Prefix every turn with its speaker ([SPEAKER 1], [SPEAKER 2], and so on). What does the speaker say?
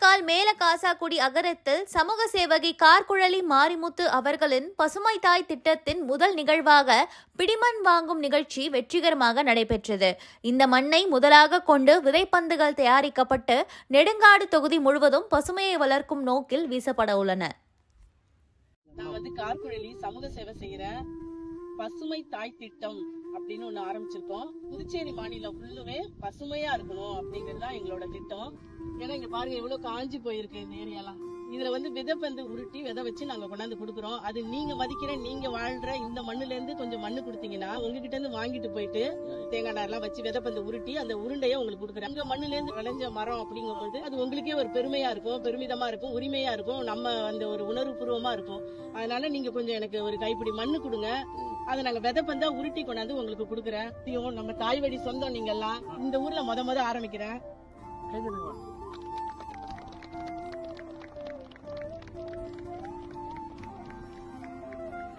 [SPEAKER 1] காரைக்கால் மேல காசாக்குடி அகரத்தில் சமூக சேவகி கார்குழலி மாரிமுத்து அவர்களின் பசுமை தாய் திட்டத்தின் முதல் நிகழ்வாக பிடிமண் வாங்கும் நிகழ்ச்சி வெற்றிகரமாக நடைபெற்றது. இந்த மண்ணை முதலாக கொண்டு விதைப்பந்துகள் தயாரிக்கப்பட்டு நெடுங்காடு தொகுதி முழுவதும் பசுமையை வளர்க்கும் நோக்கில் வீசப்பட உள்ளன.
[SPEAKER 2] நான் கார்குழலி சமூக சேவை செய்யறேன். பசுமை தாய் திட்டம் அப்படின்னு ஒண்ணு ஆரம்பிச்சிருக்கோம். புதுச்சேரி மாநிலம் ஃபுல்லுமே பசுமையா இருக்கணும் அப்படிங்கிறது தான் எங்களோட திட்டம். ஏன்னா இங்க பாருங்க எவ்வளவு காஞ்சி போயிருக்கு இந்த ஏரியாலாம். இதுல விதைப்பந்து உருட்டி விதை வச்சு நாங்க கொண்டாந்து கொடுக்குறோம். அது நீங்க மதிக்கிற நீங்க வாழ்ற இந்த மண்ணுல இருந்து கொஞ்சம் மண்ணு கொடுத்தீங்கன்னா உங்ககிட்ட இருந்து வாங்கிட்டு போயிட்டு தேங்காய் நார்லாம் வச்சு விதைப்பந்து உருட்டி அந்த உருண்டையை உங்களுக்கு கொடுக்குறேன். உங்க மண்ணுல இருந்து விளைஞ்ச மரம் அப்படிங்கும்போது அது உங்களுக்கே ஒரு பெருமையா இருக்கும், பெருமிதமா இருக்கும், உரிமையா இருக்கும், நம்ம அந்த ஒரு உணர்வு பூர்வமா இருக்கும். அதனால நீங்க கொஞ்சம் எனக்கு ஒரு கைப்பிடி மண்ணு கொடுங்க. அதை நாங்க விதைப்பந்தா உருட்டி கொண்டாந்து உங்களுக்கு கொடுக்குறேன். நம்ம தாய் வழி சொந்தம் நீங்க எல்லாம். இந்த ஊர்ல முத ஆரம்பிக்கிறேன்.